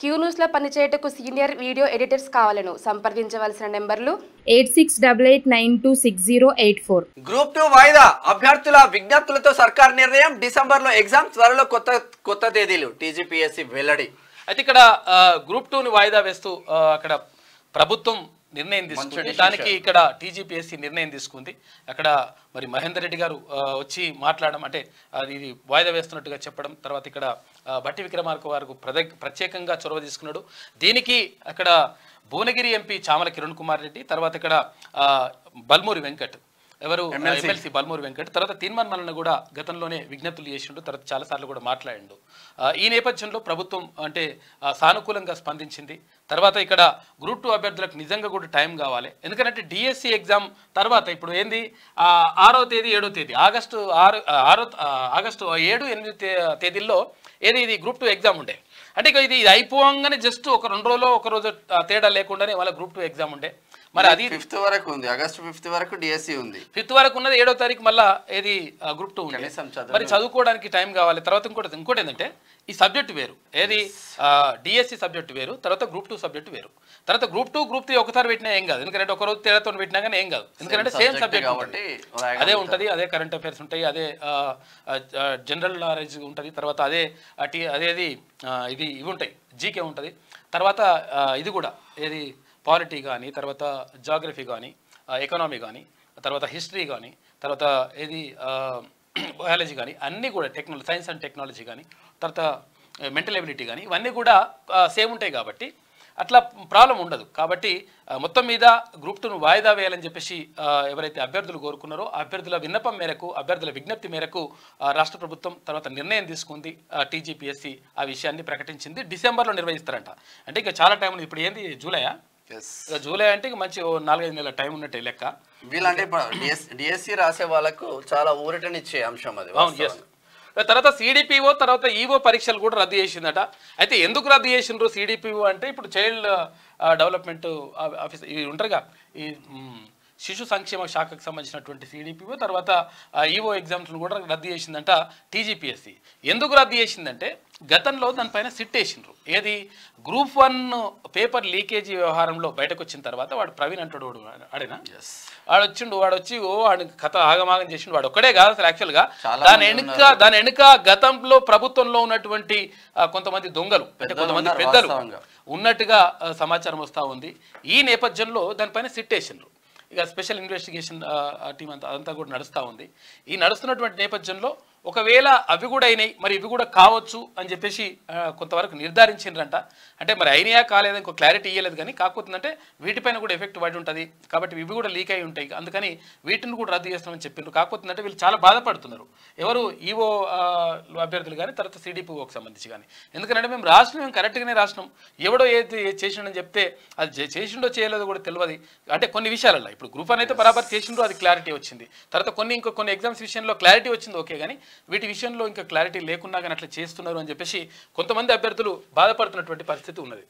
Queue న్యూస్లో పనిచేయటకు senior video editors కావాలను సంప్రదించవలసిన నెంబర్లు 8688926084. గ్రూప్ 2 వాయిదా అభ్యర్థుల విజ్ఞప్తులతో సర్కార్ నిర్ణయం. డిసెంబర్లో ఎగ్జామ్, త్వరలో కొత్త తేదీలు. టీజీపీఎస్సీ వెల్లడి. అయితే ఇక్కడ గ్రూప్ 2ని వాయిదా వేస్తూ అక్కడ ప్రభుత్వం నిర్ణయం తీసుకుంది. దానికి ఇక్కడ టీజీపీఎస్సీ నిర్ణయం తీసుకుంది. అక్కడ మరి మహేందర్ రెడ్డి గారు వచ్చి మాట్లాడడం, అంటే ఇది వాయిదా వేస్తున్నట్టుగా చెప్పడం, తర్వాత ఇక్కడ బట్టి విక్రమార్క వారు ప్రత్యేకంగా చొరవ తీసుకున్నాడు. దీనికి అక్కడ భువనగిరి ఎంపీ చామల కిరణ్ కుమార్ రెడ్డి, తర్వాత ఇక్కడ బల్మూరి వెంకట్, ఎవరు ఎమ్మెల్సీ బల్మూరి వెంకట్, తర్వాత తీన్మాన్ మల్లన్న కూడా గతంలోనే విజ్ఞప్తులు చేసిండు, తర్వాత చాలాసార్లు కూడా మాట్లాడిండు. ఈ నేపథ్యంలో ప్రభుత్వం అంటే సానుకూలంగా స్పందించింది. తర్వాత ఇక్కడ గ్రూప్ 2 అభ్యర్థులకు నిజంగా కూడా టైం కావాలి. ఎందుకంటే డిఎస్సి ఎగ్జామ్ తర్వాత ఇప్పుడు ఏంది 6వ తేదీ 7వ తేదీ ఆగస్టు 7, 8 తేదీల్లో ఏది ఇది గ్రూప్ 2 ఎగ్జామ్ ఉండే. అంటే ఇక ఇది అయిపోగానే జస్ట్ ఒక 2 రోజులో ఒక రోజు తేడా లేకుండానే వాళ్ళ గ్రూప్ 2 ఎగ్జామ్ ఉండే. మరి అది 5th వరకు ఉంది, ఆగస్టు 5th వరకు డిఎస్సి ఉంది. 5th వరకు ఉన్నది, 7వ తారీఖు మళ్ళీ ఏది గ్రూప్ 2 ఉంది. మరి చదువుకోవడానికి టైం కావాలి. తర్వాత ఇంకోటి ఏంటంటే ఈ సబ్జెక్ట్ వేరు, ఏది డిఎస్సి సబ్జెక్ట్ వేరు, తర్వాత గ్రూప్ 2 సబ్జెక్ట్ వేరు. తర్వాత గ్రూప్ 2 గ్రూప్ 3 ఒకసారి పెట్టినా ఏం కాదు, ఎందుకంటే ఒక రోజు తేడాతో పెట్టినా కానీ ఏం కాదు, ఎందుకంటే సేమ్ సబ్జెక్ట్ కాబట్టి అదే ఉంటుంది, అదే కరెంట్ అఫైర్స్ ఉంటాయి, అదే జనరల్ నాలెడ్జ్ ఉంటుంది, తర్వాత అదేది ఇవి ఉంటాయి, జీకే ఉంటుంది, తర్వాత ఇది కూడా ఏది పాలిటీ కానీ, తర్వాత జాగ్రఫీ కానీ, ఎకనామీ కానీ, తర్వాత హిస్టరీ కానీ, తర్వాత ఏది బయాలజీ కానీ, అన్నీ కూడా సైన్స్ అండ్ టెక్నాలజీ కానీ, తర్వాత మెంటల్ ఎబిలిటీ కానీ, ఇవన్నీ కూడా సేమ్ ఉంటాయి కాబట్టి అట్లా ప్రాబ్లం ఉండదు. కాబట్టి మొత్తం మీద గ్రూప్ 2ను వాయిదా వేయాలని చెప్పేసి ఎవరైతే అభ్యర్థులు కోరుకున్నారో అభ్యర్థుల విన్నపం మేరకు, అభ్యర్థుల విజ్ఞప్తి మేరకు రాష్ట్ర ప్రభుత్వం తర్వాత నిర్ణయం తీసుకుంది. టీజీపీఎస్సీ ఆ విషయాన్ని ప్రకటించింది. డిసెంబర్లో నిర్వహిస్తారంట. అంటే ఇక చాలా టైం ఉంది. ఇప్పుడు ఏంది జూలైయా? జూలై అంటే ఇక మంచి 4-5 నెలల టైం ఉన్నట్టే లెక్క. వీళ్ళంటే డిఎస్సి రాసే వాళ్ళకు చాలా ఊరటనిచ్చే అంశం అది. తర్వాత సిడిపిఓ, తర్వాత ఈఓ పరీక్షలు కూడా రద్దు చేసిందట. అయితే ఎందుకు రద్దు చేసిండ్రు సిడిపిఓ అంటే ఇప్పుడు చైల్డ్ డెవలప్మెంట్ ఆఫీసర్ ఇవి ఉంటారుగా, ఈ శిశు సంక్షేమ శాఖకు సంబంధించినటువంటి సిడిపిఓ, తర్వాత ఈఓ ఎగ్జామ్స్ను కూడా రద్దు చేసిందంట టీజీపీఎస్సీ. ఎందుకు రద్దు చేసిందంటే గతంలో దానిపైన సిట్ వేసిండ్రు. ఏది గ్రూప్ 1 పేపర్ లీకేజీ వ్యవహారంలో బయటకు వచ్చిన తర్వాత వాడు ప్రవీణ్ అంటాడు, ఆడేనా వాడు వచ్చి వాడు కథ ఆగమాగం చేసిండు. వాడు ఒక్కడే కాదు అసలు, యాక్చువల్గా దాని వెనుక గతంలో ప్రభుత్వంలో ఉన్నటువంటి కొంతమంది దొంగలు, అంటే కొంతమంది పెద్దలు ఉన్నట్టుగా సమాచారం వస్తూ ఉంది. ఈ నేపథ్యంలో దానిపైన సిట్ వేసిండ్రు. ఇక స్పెషల్ ఇన్వెస్టిగేషన్ టీం అదంతా కూడా నడుస్తూ ఉంది. ఈ నడుస్తున్నటువంటి నేపథ్యంలో ఒకవేళ అవి కూడా అయినాయి, మరి ఇవి కూడా కావచ్చు అని చెప్పేసి కొంతవరకు నిర్ధారించిండ్రంట. అంటే మరి అయినాయా కాలేదా ఇంకో క్లారిటీ ఇవ్వలేదు, కానీ కాకపోతుందంటే వీటిపైన కూడా ఎఫెక్ట్ పడి ఉంటుంది కాబట్టి ఇవి కూడా లీక్ అయి ఉంటాయి, అందుకని వీటిని కూడా రద్దు చేస్తామని చెప్పిండ్రు. కాకపోతుందంటే వీళ్ళు చాలా బాధపడుతున్నారు, ఎవరు ఈఓ అభ్యర్థులు కానీ, తర్వాత సిడిపిఓకి సంబంధించి కానీ. ఎందుకంటే మేము కరెక్ట్గానే రాసినాం, ఎవడో ఏది చేసిండని చెప్తే అది చేసిండో చేయలేదో కూడా తెలియదు. అంటే కొన్ని విషయాలలో ఇప్పుడు గ్రూప్ 1 అయితే బరాబర్ చేసిండో అది క్లారిటీ వచ్చింది, తర్వాత కొన్ని ఎగ్జామ్స్ విషయంలో క్లారిటీ వచ్చింది ఓకే, కానీ వీటి విషయంలో ఇంకా క్లారిటీ లేకున్నా కానీ అట్లా చేస్తున్నారు అని చెప్పేసి కొంతమంది అభ్యర్థులు బాధపడుతున్నటువంటి పరిస్థితి ఉన్నది.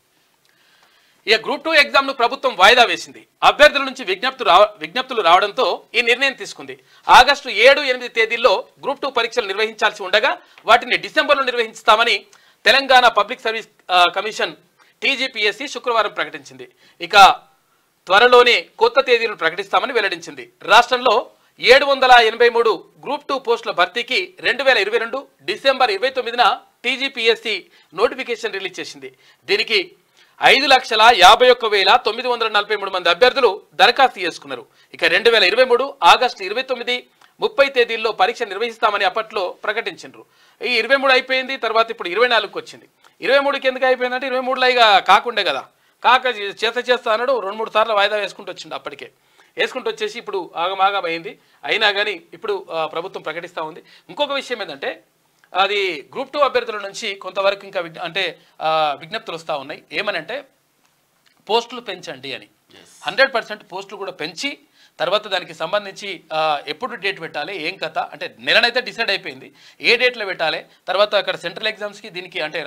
ఇక గ్రూప్ 2 ఎగ్జామ్ను ప్రభుత్వం వాయిదా వేసింది. అభ్యర్థుల నుంచి విజ్ఞప్తులు రావడంతో ఈ నిర్ణయం తీసుకుంది. ఆగస్టు 7, 8 తేదీల్లో గ్రూప్ 2 పరీక్షలు నిర్వహించాల్సి ఉండగా వాటిని డిసెంబర్లో నిర్వహిస్తామని Telangana public service commission TGPSC శుక్రవారం ప్రకటించింది. ఇక త్వరలోనే కొత్త తేదీలను ప్రకటిస్తామని వెల్లడించింది. రాష్ట్రంలో 783 గ్రూప్ 2 పోస్టుల భర్తీకి 2022 డిసెంబర్ 29న టీజీపీఎస్సీ నోటిఫికేషన్ రిలీజ్ చేసింది. దీనికి 5,51,943 మంది అభ్యర్థులు దరఖాస్తు చేసుకున్నారు. ఇక 2023 ఆగస్టు 29, 30 తేదీల్లో పరీక్ష నిర్వహిస్తామని అప్పట్లో ప్రకటించారు. ఈ 23 అయిపోయింది, తర్వాత ఇప్పుడు 24కి వచ్చింది. 23కి ఎందుకు అయిపోయిందంటే 23లో ఇక కాకుండే కదా, చేస్తా అన్నాడు, 2-3 సార్లు వాయిదా వేసుకుంటూ వచ్చిండు. అప్పటికే వేసుకుంటూ వచ్చేసి ఇప్పుడు ఆగమాగం అయింది. అయినా కానీ ఇప్పుడు ప్రభుత్వం ప్రకటిస్తూ ఉంది. ఇంకొక విషయం ఏంటంటే అది గ్రూప్ 2 అభ్యర్థుల నుంచి కొంతవరకు ఇంకా విజ్ఞప్తులు వస్తూ ఉన్నాయి. ఏమనంటే పోస్టులు పెంచండి అని, 100% పోస్టులు కూడా పెంచి తర్వాత దానికి సంబంధించి ఎప్పుడు డేట్ పెట్టాలి, ఏం కథ అంటే నెలనైతే డిసైడ్ అయిపోయింది, ఏ డేట్లో పెట్టాలి, తర్వాత అక్కడ సెంట్రల్ ఎగ్జామ్స్కి దీనికి అంటే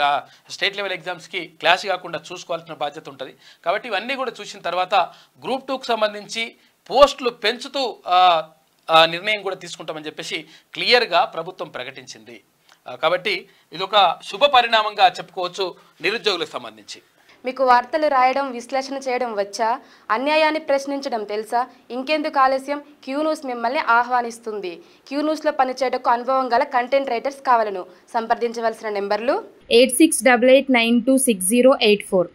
స్టేట్ లెవెల్ ఎగ్జామ్స్కి క్లాష్ కాకుండా చూసుకోవాల్సిన బాధ్యత ఉంటుంది. కాబట్టి ఇవన్నీ కూడా చూసిన తర్వాత గ్రూప్ 2కి సంబంధించి పోస్టులు పెంచుతూ నిర్ణయం కూడా తీసుకుంటామని చెప్పేసి క్లియర్గా ప్రభుత్వం ప్రకటించింది. కాబట్టి ఇది ఒక శుభ పరిణామంగా చెప్పుకోవచ్చు నిరుద్యోగులకు సంబంధించి. మీకు వార్తలు రాయడం, విశ్లేషణ చేయడం వచ్చా? అన్యాయాన్ని ప్రశ్నించడం తెలుసా? ఇంకెందుకు ఆలస్యం? క్యూ న్యూస్ మిమ్మల్ని ఆహ్వానిస్తుంది. క్యూ న్యూస్లో పనిచేయడానికి అనుభవం గల కంటెంట్ రైటర్స్ కావాలను సంప్రదించవలసిన నెంబర్లు 8688926084.